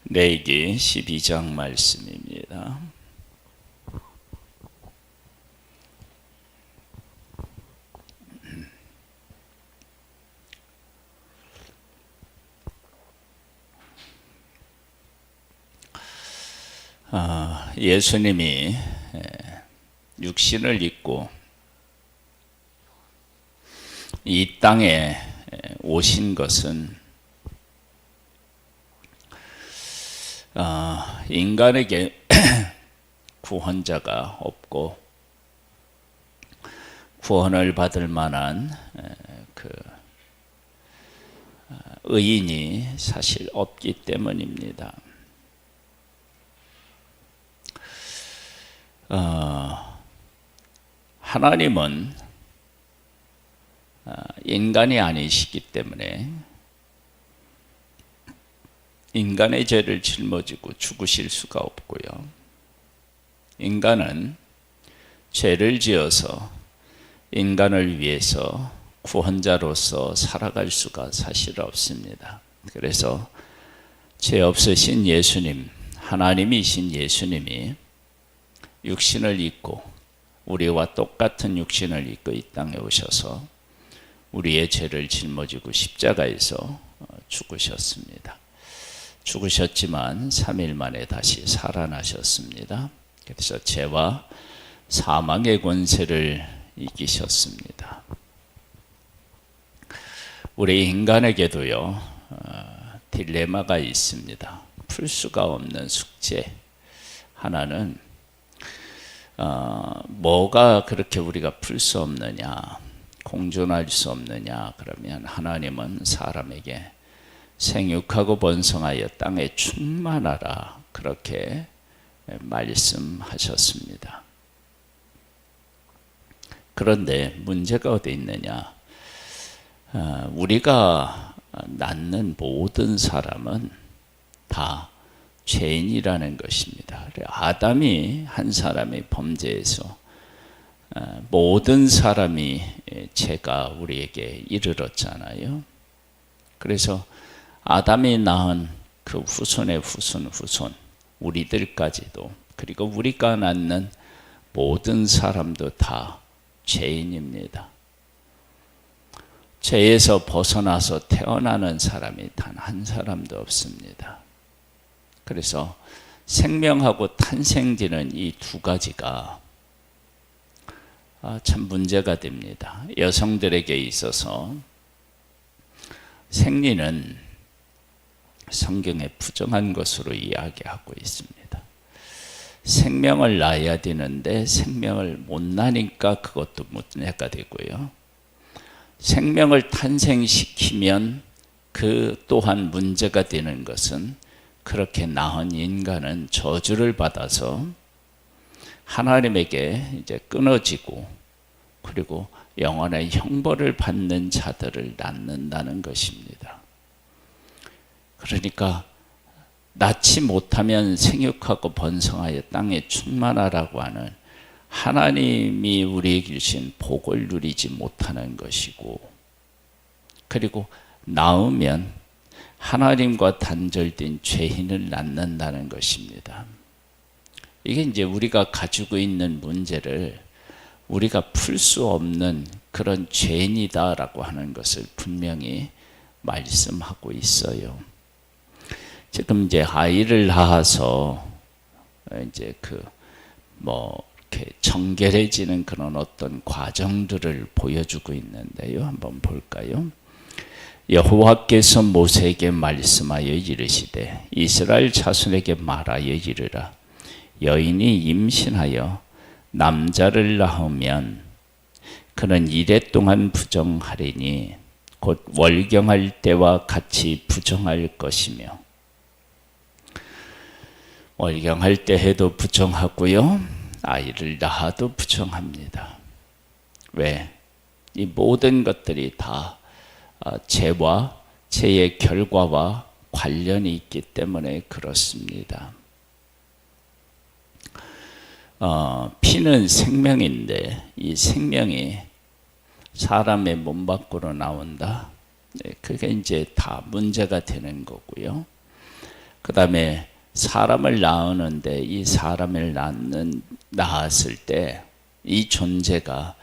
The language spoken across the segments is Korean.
레위기 12장 말씀입니다. 예수님이 육신을 입고 이 땅에 오신 것은 인간에게 구원자가 없고 구원을 받을 만한 의인이 사실 없기 때문입니다. 하나님은 인간이 아니시기 때문에 인간의 죄를 짊어지고 죽으실 수가 없고요. 인간은 죄를 지어서 인간을 위해서 구원자로서 살아갈 수가 사실 없습니다. 그래서 죄 없으신 예수님, 하나님이신 예수님이 육신을 입고 우리와 똑같은 육신을 입고 이 땅에 오셔서 우리의 죄를 짊어지고 십자가에서 죽으셨습니다. 죽으셨지만 3일 만에 다시 살아나셨습니다. 그래서 죄와 사망의 권세를 이기셨습니다. 우리 인간에게도요, 딜레마가 있습니다. 풀 수가 없는 숙제. 하나는 뭐가 그렇게 우리가 풀 수 없느냐, 공존할 수 없느냐. 그러면 하나님은 사람에게 생육하고 번성하여 땅에 충만하라, 그렇게 말씀하셨습니다. 그런데 문제가 어디 있느냐, 우리가 낳는 모든 사람은 다 죄인이라는 것입니다. 아담이 한 사람의 범죄에서 모든 사람이 죄가 우리에게 이르렀잖아요. 그래서 아담이 낳은 그 후손의 후손, 우리들까지도, 그리고 우리가 낳는 모든 사람도 다 죄인입니다. 죄에서 벗어나서 태어나는 사람이 단 한 사람도 없습니다. 그래서 생명하고 탄생되는 이 두 가지가 참 문제가 됩니다. 여성들에게 있어서 생리는 성경에 부정한 것으로 이야기하고 있습니다. 생명을 낳아야 되는데 생명을 못 낳으니까 그것도 문제가 되고요. 생명을 탄생시키면 그 또한 문제가 되는 것은 그렇게 낳은 인간은 저주를 받아서 하나님에게 이제 끊어지고, 그리고 영원의 형벌을 받는 자들을 낳는다는 것입니다. 그러니까 낳지 못하면 생육하고 번성하여 땅에 충만하라고 하는 하나님이 우리에게 주신 복을 누리지 못하는 것이고, 그리고 낳으면 하나님과 단절된 죄인을 낳는다는 것입니다. 이게 이제 우리가 가지고 있는 문제를 우리가 풀 수 없는 그런 죄인이다라고 하는 것을 분명히 말씀하고 있어요. 지금 이제 아이를 낳아서 이제 이렇게 정결해지는 그런 어떤 과정들을 보여주고 있는데요. 한번 볼까요? 여호와께서 모세에게 말씀하여 이르시되 이스라엘 자손에게 말하여 이르라. 여인이 임신하여 남자를 낳으면 그는 이레 동안 부정하리니 곧 월경할 때와 같이 부정할 것이며, 월경할 때 해도 부정하고요, 아이를 낳아도 부정합니다. 왜? 이 모든 것들이 다 죄와 죄의 결과와 관련이 있기 때문에 그렇습니다. 피는 생명인데 이 생명이 사람의 몸 밖으로 나온다. 그게 이제 다 문제가 되는 거고요. 그 다음에 사람을 낳았는데 이 사람을 낳았을 때 이 존재가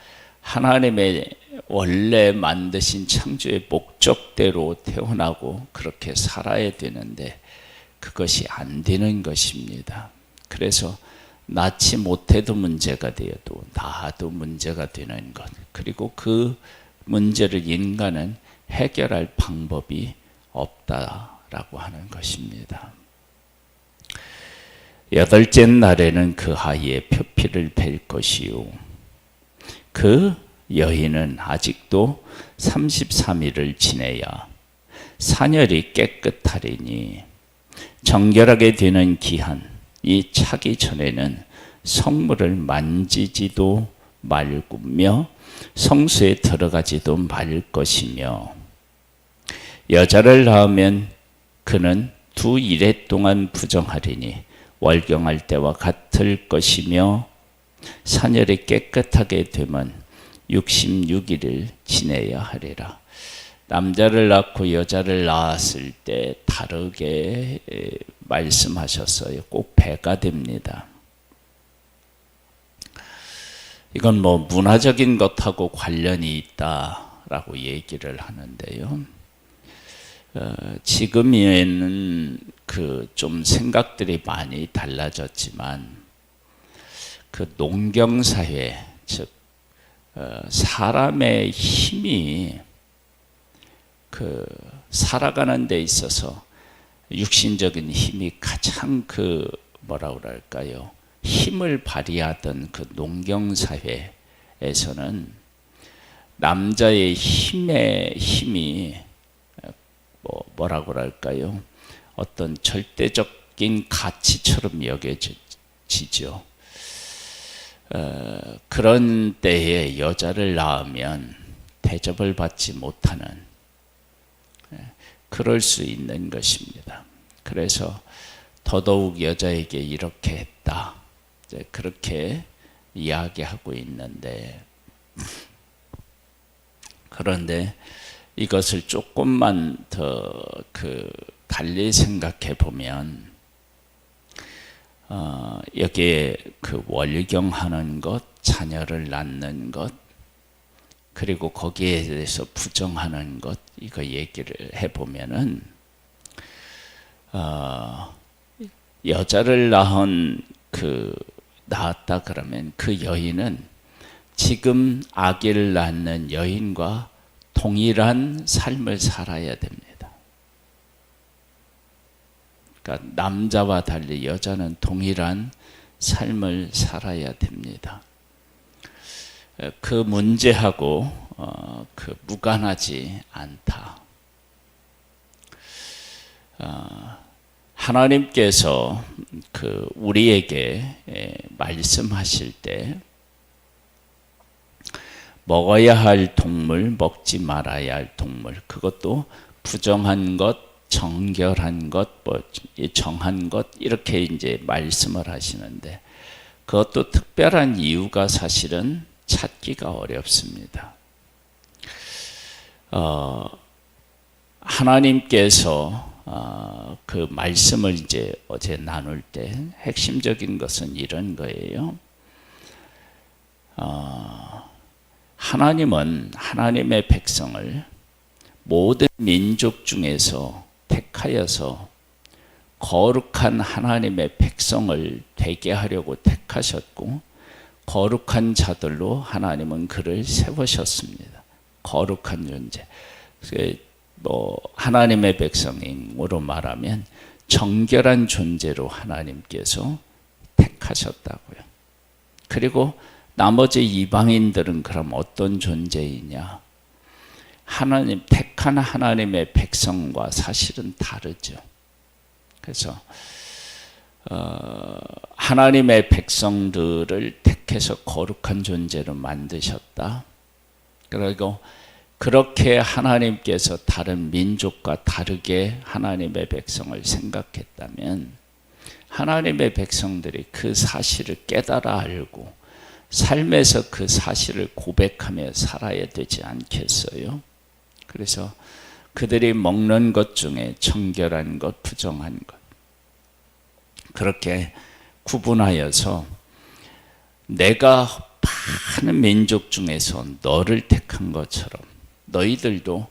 하나님의 원래 만드신 창조의 목적대로 태어나고 그렇게 살아야 되는데 그것이 안 되는 것입니다. 그래서 낳지 못해도 문제가 되어도 낳아도 문제가 되는 것, 그리고 그 문제를 인간은 해결할 방법이 없다라고 하는 것입니다. 여덟째 날에는 그 아이의 표피를 뺄 것이요 그 여인은 아직도 33일을 지내야 사녀리 깨끗하리니 정결하게 되는 기한 이 차기 전에는 성물을 만지지도 말고며 성수에 들어가지도 말 것이며 여자를 낳으면 그는 2일에 동안 부정하리니 월경할 때와 같을 것이며 사녀리 깨끗하게 되면 66일을 지내야 하리라. 남자를 낳고 여자를 낳았을 때 다르게 말씀하셨어요. 꼭 배가 됩니다. 이건 뭐 문화적인 것하고 관련이 있다라고 얘기를 하는데요. 지금에는 그 좀 생각들이 많이 달라졌지만 그 농경사회, 즉 사람의 힘이 그 살아가는 데 있어서 육신적인 힘이 가장 그 뭐라 그럴까요? 힘을 발휘하던 그 농경사회에서는 남자의 힘이 뭐라 그럴까요? 어떤 절대적인 가치처럼 여겨지죠. 그런 때에 여자를 낳으면 대접을 받지 못하는, 그럴 수 있는 것입니다. 그래서 더더욱 여자에게 이렇게 했다, 그렇게 이야기하고 있는데, 그런데 이것을 조금만 더 달리 생각해 보면, 여기에 그 월경하는 것, 자녀를 낳는 것, 그리고 거기에 대해서 부정하는 것, 이거 얘기를 해보면은, 여자를 낳았다 그러면 그 여인은 지금 아기를 낳는 여인과 동일한 삶을 살아야 됩니다. 그러니까 남자와 달리 여자는 동일한 삶을 살아야 됩니다. 그 문제하고 무관하지 않다. 하나님께서 우리에게 말씀하실 때 먹어야 할 동물, 먹지 말아야 할 동물, 그것도 부정한 것, 정결한 것, 정한 것, 이렇게 이제 말씀을 하시는데, 그것도 특별한 이유가 사실은 찾기가 어렵습니다. 하나님께서 그 말씀을 이제 어제 나눌 때 핵심적인 것은 이런 거예요. 하나님은 하나님의 백성을 모든 민족 중에서 택하여서 거룩한 하나님의 백성을 되게 하려고 택하셨고, 거룩한 자들로 하나님은 그를 세우셨습니다. 거룩한 존재. 하나님의 백성으로 말하면 정결한 존재로 하나님께서 택하셨다고요. 그리고 나머지 이방인들은 그럼 어떤 존재이냐? 택한 하나님의 백성과 사실은 다르죠. 그래서 하나님의 백성들을 택해서 거룩한 존재로 만드셨다. 그리고 그렇게 하나님께서 다른 민족과 다르게 하나님의 백성을 생각했다면 하나님의 백성들이 그 사실을 깨달아 알고 삶에서 그 사실을 고백하며 살아야 되지 않겠어요? 그래서 그들이 먹는 것 중에 정결한 것, 부정한 것, 그렇게 구분하여서 내가 많은 민족 중에서 너를 택한 것처럼 너희들도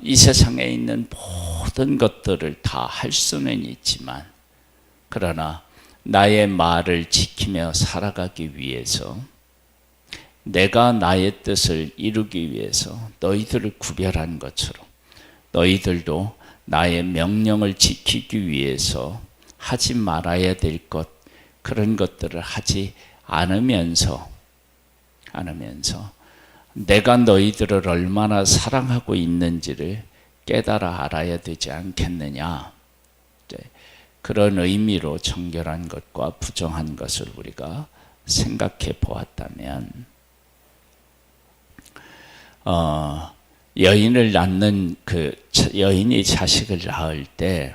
이 세상에 있는 모든 것들을 다 할 수는 있지만 그러나 나의 말을 지키며 살아가기 위해서 내가 나의 뜻을 이루기 위해서 너희들을 구별한 것처럼 너희들도 나의 명령을 지키기 위해서 하지 말아야 될 것 그런 것들을 하지 않으면서 내가 너희들을 얼마나 사랑하고 있는지를 깨달아 알아야 되지 않겠느냐. 그런 의미로 정결한 것과 부정한 것을 우리가 생각해 보았다면 여인을 낳는 여인이 자식을 낳을 때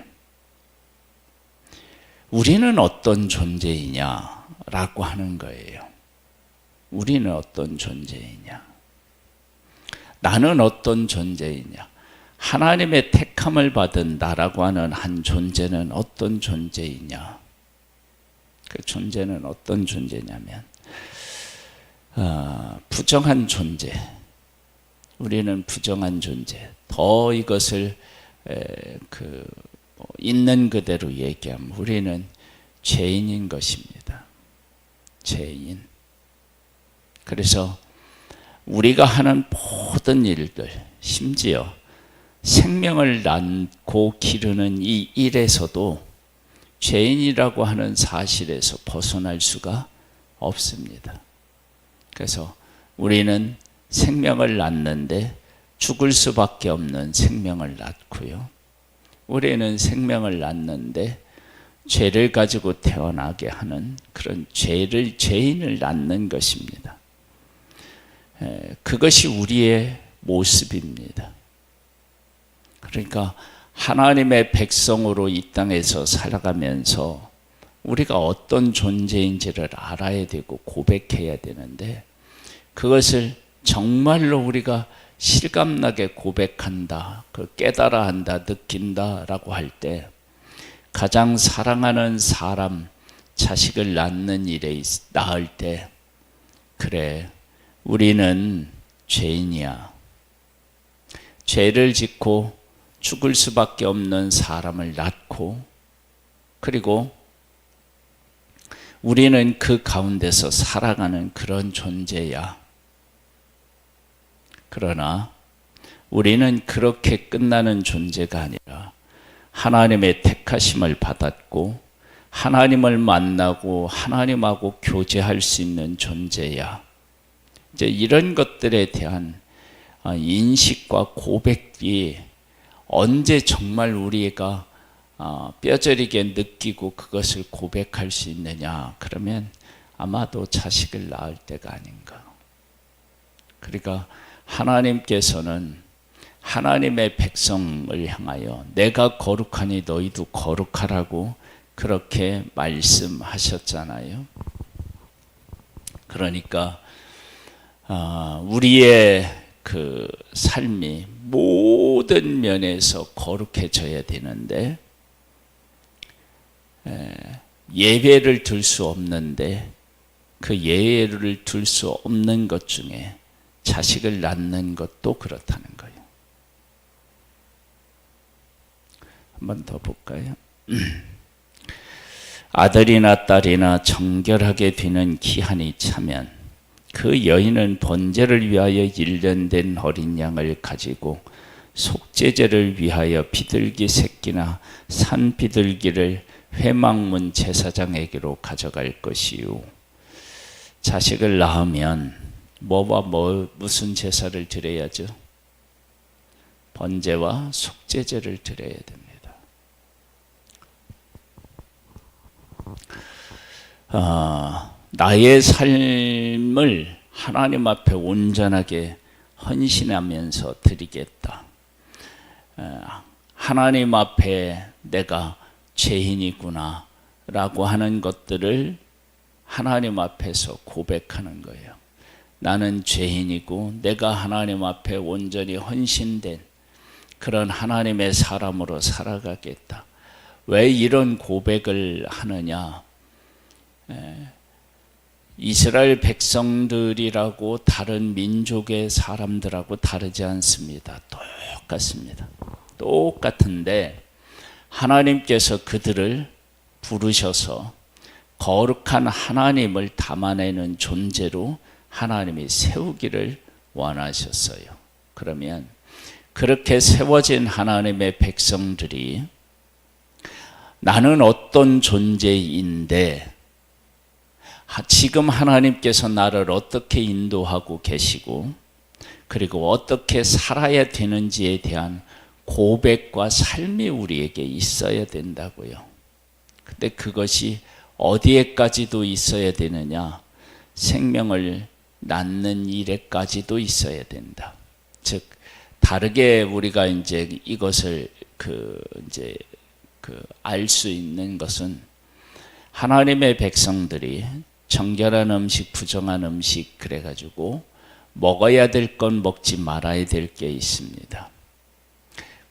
우리는 어떤 존재이냐라고 하는 거예요. 우리는 어떤 존재이냐? 나는 어떤 존재이냐? 하나님의 택함을 받은 나라고 하는 한 존재는 어떤 존재이냐? 그 존재는 어떤 존재냐면 부정한 존재. 우리는 부정한 존재. 더 이것을 있는 그대로 얘기하면 우리는 죄인인 것입니다. 죄인. 그래서 우리가 하는 모든 일들, 심지어 생명을 낳고 기르는 이 일에서도 죄인이라고 하는 사실에서 벗어날 수가 없습니다. 그래서 우리는 생명을 낳는데 죽을 수밖에 없는 생명을 낳고요. 우리는 생명을 낳는데 죄를 가지고 태어나게 하는 그런 죄인을 낳는 것입니다. 그것이 우리의 모습입니다. 그러니까 하나님의 백성으로 이 땅에서 살아가면서 우리가 어떤 존재인지를 알아야 되고 고백해야 되는데 그것을 정말로 우리가 실감나게 고백한다, 깨달아 한다, 느낀다라고 할 때 가장 사랑하는 사람, 자식을 낳는 일에 낳을 때 그래, 우리는 죄인이야. 죄를 짓고 죽을 수밖에 없는 사람을 낳고 그리고 우리는 그 가운데서 살아가는 그런 존재야. 그러나 우리는 그렇게 끝나는 존재가 아니라 하나님의 택하심을 받았고 하나님을 만나고 하나님하고 교제할 수 있는 존재야. 이제 이런 것들에 대한 인식과 고백이 언제 정말 우리가 뼈저리게 느끼고 그것을 고백할 수 있느냐? 그러면 아마도 자식을 낳을 때가 아닌가. 그러니까 하나님께서는 하나님의 백성을 향하여 내가 거룩하니 너희도 거룩하라고 그렇게 말씀하셨잖아요. 그러니까 우리의 그 삶이 모든 면에서 거룩해져야 되는데 예배를 들 수 없는데 그 예배를 들 수 없는 것 중에 자식을 낳는 것도 그렇다는 거예요. 한 번 더 볼까요? 아들이나 딸이나 정결하게 되는 기한이 차면 그 여인은 번제를 위하여 일련된 어린 양을 가지고 속죄제를 위하여 비둘기 새끼나 산 비둘기를 회막문 제사장에게로 가져갈 것이요. 자식을 낳으면 무슨 제사를 드려야죠? 번제와 속죄제를 드려야 됩니다. 나의 삶을 하나님 앞에 온전하게 헌신하면서 드리겠다. 하나님 앞에 내가 죄인이구나 라고 하는 것들을 하나님 앞에서 고백하는 거예요. 나는 죄인이고 내가 하나님 앞에 온전히 헌신된 그런 하나님의 사람으로 살아가겠다. 왜 이런 고백을 하느냐? 이스라엘 백성들이라고 다른 민족의 사람들하고 다르지 않습니다. 똑같습니다. 똑같은데 하나님께서 그들을 부르셔서 거룩한 하나님을 담아내는 존재로 하나님이 세우기를 원하셨어요. 그러면 그렇게 세워진 하나님의 백성들이 나는 어떤 존재인데 지금 하나님께서 나를 어떻게 인도하고 계시고 그리고 어떻게 살아야 되는지에 대한 고백과 삶이 우리에게 있어야 된다고요. 근데 그것이 어디에까지도 있어야 되느냐? 생명을 낳는 일에까지도 있어야 된다. 즉 다르게 우리가 이제 이것을 알 수 있는 것은 하나님의 백성들이 정결한 음식, 부정한 음식 그래가지고 먹어야 될 건 먹지 말아야 될 게 있습니다.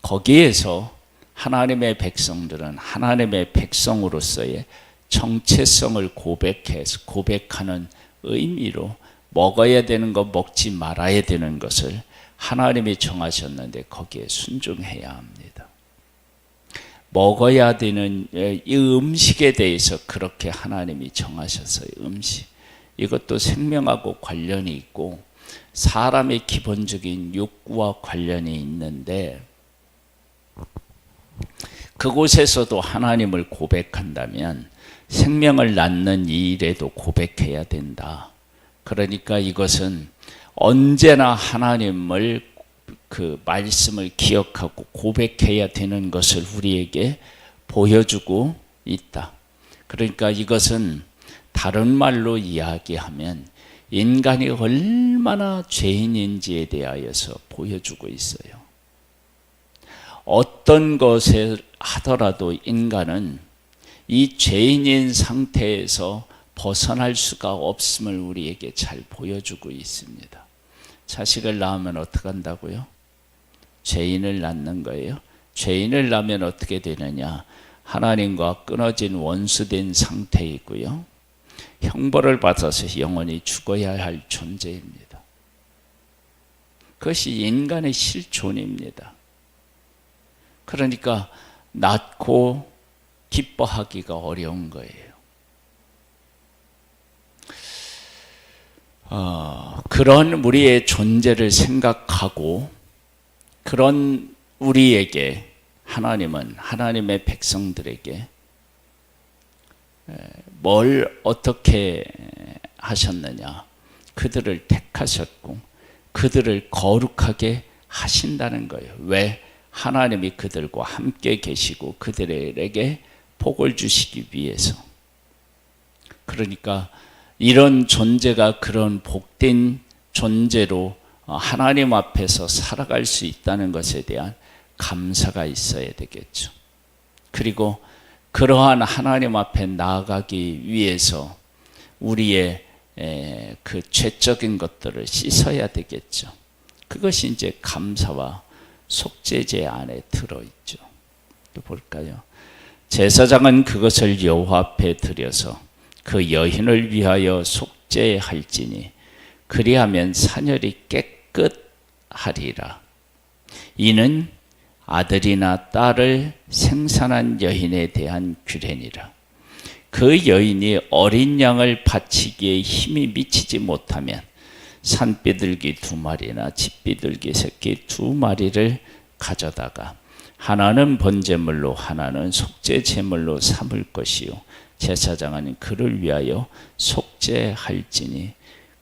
거기에서 하나님의 백성들은 하나님의 백성으로서의 정체성을 고백하는 의미로 먹어야 되는 것, 먹지 말아야 되는 것을 하나님이 정하셨는데 거기에 순종해야 합니다. 먹어야 되는 이 음식에 대해서 그렇게 하나님이 정하셨어요. 음식. 이것도 생명하고 관련이 있고 사람의 기본적인 욕구와 관련이 있는데 그곳에서도 하나님을 고백한다면 생명을 낳는 이 일에도 고백해야 된다. 그러니까 이것은 언제나 하나님을 그 말씀을 기억하고 고백해야 되는 것을 우리에게 보여주고 있다. 그러니까 이것은 다른 말로 이야기하면 인간이 얼마나 죄인인지에 대하여서 보여주고 있어요. 어떤 것을 하더라도 인간은 이 죄인인 상태에서 벗어날 수가 없음을 우리에게 잘 보여주고 있습니다. 자식을 낳으면 어떻게 한다고요? 죄인을 낳는 거예요. 죄인을 낳으면 어떻게 되느냐? 하나님과 끊어진 원수된 상태이고요. 형벌을 받아서 영원히 죽어야 할 존재입니다. 그것이 인간의 실존입니다. 그러니까 낳고 기뻐하기가 어려운 거예요. 그런 우리의 존재를 생각하고 그런 우리에게 하나님은 하나님의 백성들에게 뭘 어떻게 하셨느냐? 그들을 택하셨고 그들을 거룩하게 하신다는 거예요. 왜? 하나님이 그들과 함께 계시고 그들에게 복을 주시기 위해서. 그러니까 이런 존재가 그런 복된 존재로 하나님 앞에서 살아갈 수 있다는 것에 대한 감사가 있어야 되겠죠. 그리고 그러한 하나님 앞에 나아가기 위해서 우리의 그 죄적인 것들을 씻어야 되겠죠. 그것이 이제 감사와 속죄제 안에 들어있죠. 또 볼까요? 제사장은 그것을 여호와 앞에 드려서 그 여인을 위하여 속죄할지니 그리하면 사녀리 깨끗하리라. 이는 아들이나 딸을 생산한 여인에 대한 규례니라. 그 여인이 어린 양을 바치기에 힘이 미치지 못하면 산비둘기 2마리나 집비둘기 새끼 2마리를 가져다가 하나는 번제물로 하나는 속죄 제물로 삼을 것이요 제사장은 그를 위하여 속죄할지니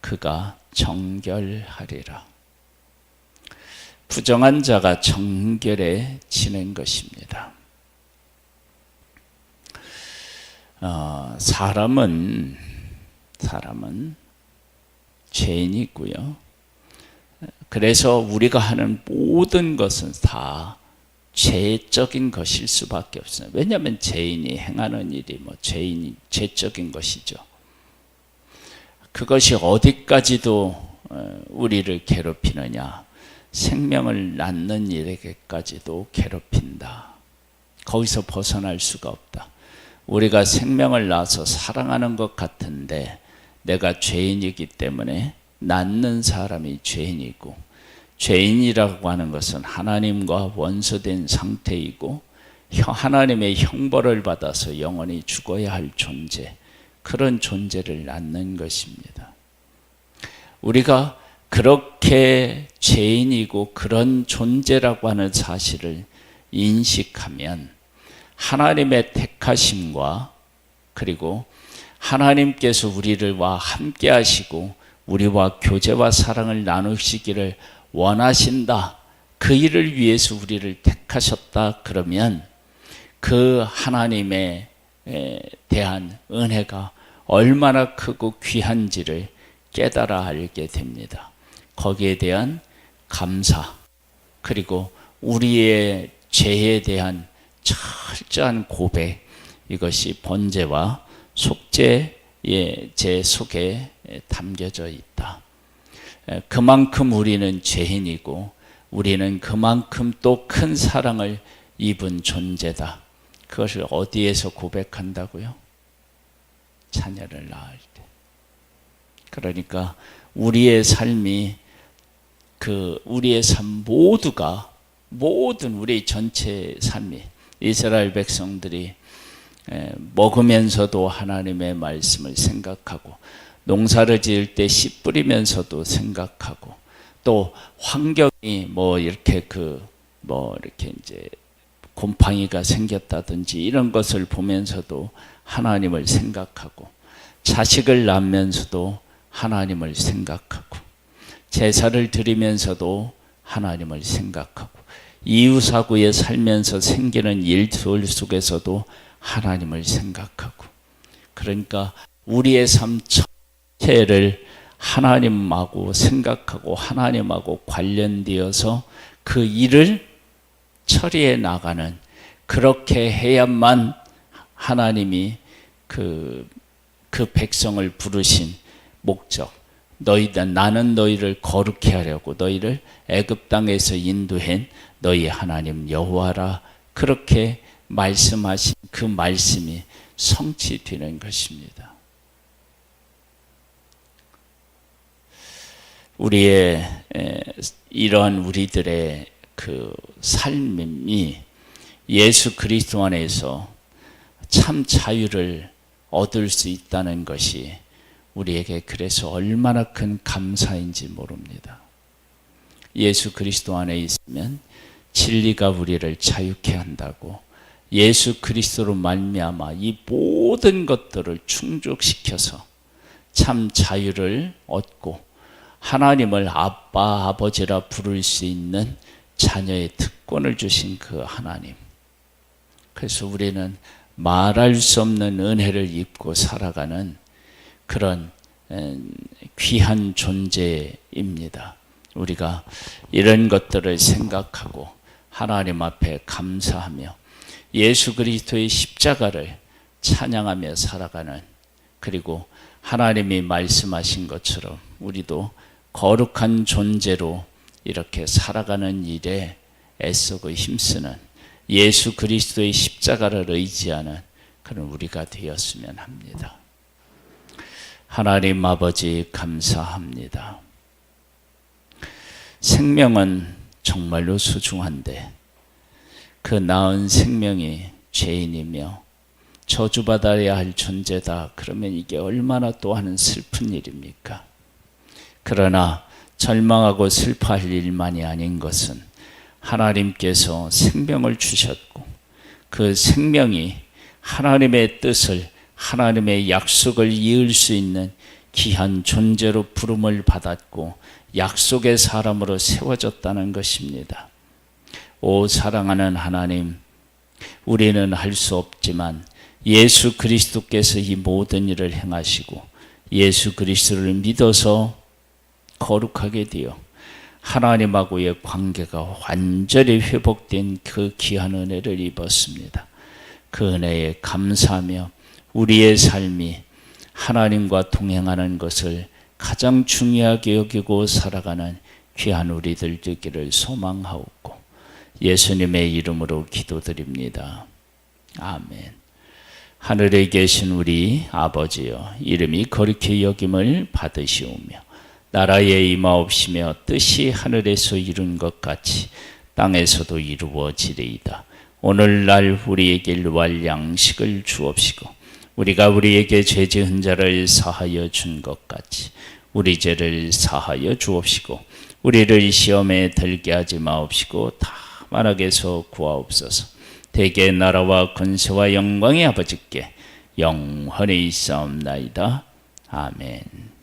그가 정결하리라. 부정한 자가 정결해지는 것입니다. 사람은 죄인이고요. 그래서 우리가 하는 모든 것은 다 죄적인 것일 수밖에 없어요. 왜냐하면 죄인이 행하는 일이 죄적인 것이죠. 그것이 어디까지도 우리를 괴롭히느냐? 생명을 낳는 일에게까지도 괴롭힌다. 거기서 벗어날 수가 없다. 우리가 생명을 낳아서 사랑하는 것 같은데 내가 죄인이기 때문에 낳는 사람이 죄인이고, 죄인이라고 하는 것은 하나님과 원수된 상태이고 하나님의 형벌을 받아서 영원히 죽어야 할 존재, 그런 존재를 낳는 것입니다. 우리가 그렇게 죄인이고 그런 존재라고 하는 사실을 인식하면 하나님의 택하심과, 그리고 하나님께서 우리와 함께 하시고 우리와 교제와 사랑을 나누시기를 원하신다, 그 일을 위해서 우리를 택하셨다, 그러면 그 하나님에 대한 은혜가 얼마나 크고 귀한지를 깨달아 알게 됩니다. 거기에 대한 감사, 그리고 우리의 죄에 대한 철저한 고백, 이것이 번제와 속죄의 제 속에 담겨져 있다. 그만큼 우리는 죄인이고 우리는 그만큼 또 큰 사랑을 입은 존재다. 그것을 어디에서 고백한다고요? 자녀를 낳을 때. 그러니까 우리의 삶이, 우리의 삶 모두가, 모든 우리 전체 삶이, 이스라엘 백성들이 먹으면서도 하나님의 말씀을 생각하고, 농사를 지을 때 씨 뿌리면서도 생각하고, 또 환경이 이렇게 이제 곰팡이가 생겼다든지 이런 것을 보면서도 하나님을 생각하고, 자식을 낳으면서도 하나님을 생각하고, 제사를 드리면서도 하나님을 생각하고, 이웃사구에 살면서 생기는 일들 속에서도 하나님을 생각하고, 그러니까 우리의 삶 전체를 하나님하고 생각하고 하나님하고 관련되어서 그 일을 처리해 나가는, 그렇게 해야만 하나님이 그 백성을 부르신 목적, 나는 너희를 거룩히 하려고 너희를 애굽 땅에서 인도한 너희 하나님 여호와라, 그렇게 말씀하신 그 말씀이 성취되는 것입니다. 우리의 이러한 우리들의 그 삶이 예수 그리스도 안에서 참 자유를 얻을 수 있다는 것이 우리에게 그래서 얼마나 큰 감사인지 모릅니다. 예수 그리스도 안에 있으면 진리가 우리를 자유케 한다고, 예수 그리스도로 말미암아 이 모든 것들을 충족시켜서 참 자유를 얻고 하나님을 아빠, 아버지라 부를 수 있는 자녀의 특권을 주신 그 하나님. 그래서 우리는 말할 수 없는 은혜를 입고 살아가는 그런 귀한 존재입니다. 우리가 이런 것들을 생각하고 하나님 앞에 감사하며 예수 그리스도의 십자가를 찬양하며 살아가는, 그리고 하나님이 말씀하신 것처럼 우리도 거룩한 존재로 이렇게 살아가는 일에 애쓰고 힘쓰는, 예수 그리스도의 십자가를 의지하는 그런 우리가 되었으면 합니다. 하나님 아버지 감사합니다. 생명은 정말로 소중한데 그 낳은 생명이 죄인이며 저주받아야 할 존재다. 그러면 이게 얼마나 또 하는 슬픈 일입니까? 그러나 절망하고 슬퍼할 일만이 아닌 것은 하나님께서 생명을 주셨고 그 생명이 하나님의 뜻을, 하나님의 약속을 이을 수 있는 귀한 존재로 부름을 받았고 약속의 사람으로 세워졌다는 것입니다. 오 사랑하는 하나님, 우리는 할 수 없지만 예수 그리스도께서 이 모든 일을 행하시고 예수 그리스도를 믿어서 거룩하게 되어 하나님하고의 관계가 완전히 회복된 그 귀한 은혜를 입었습니다. 그 은혜에 감사하며 우리의 삶이 하나님과 동행하는 것을 가장 중요하게 여기고 살아가는 귀한 우리들 되기를 소망하옵고 예수님의 이름으로 기도드립니다. 아멘. 하늘에 계신 우리 아버지여, 이름이 거룩히 여김을 받으시오며 나라에 임하옵시며 뜻이 하늘에서 이룬 것 같이 땅에서도 이루어지리이다. 오늘날 우리에게 일용할 양식을 주옵시고 우리가 우리에게 죄 지은 자를 사하여 준 것 같이 우리 죄를 사하여 주옵시고 우리를 시험에 들게 하지 마옵시고 다만 악에서 구하옵소서. 대개 나라와 권세와 영광의 아버지께 영원히 있사옵나이다. 아멘.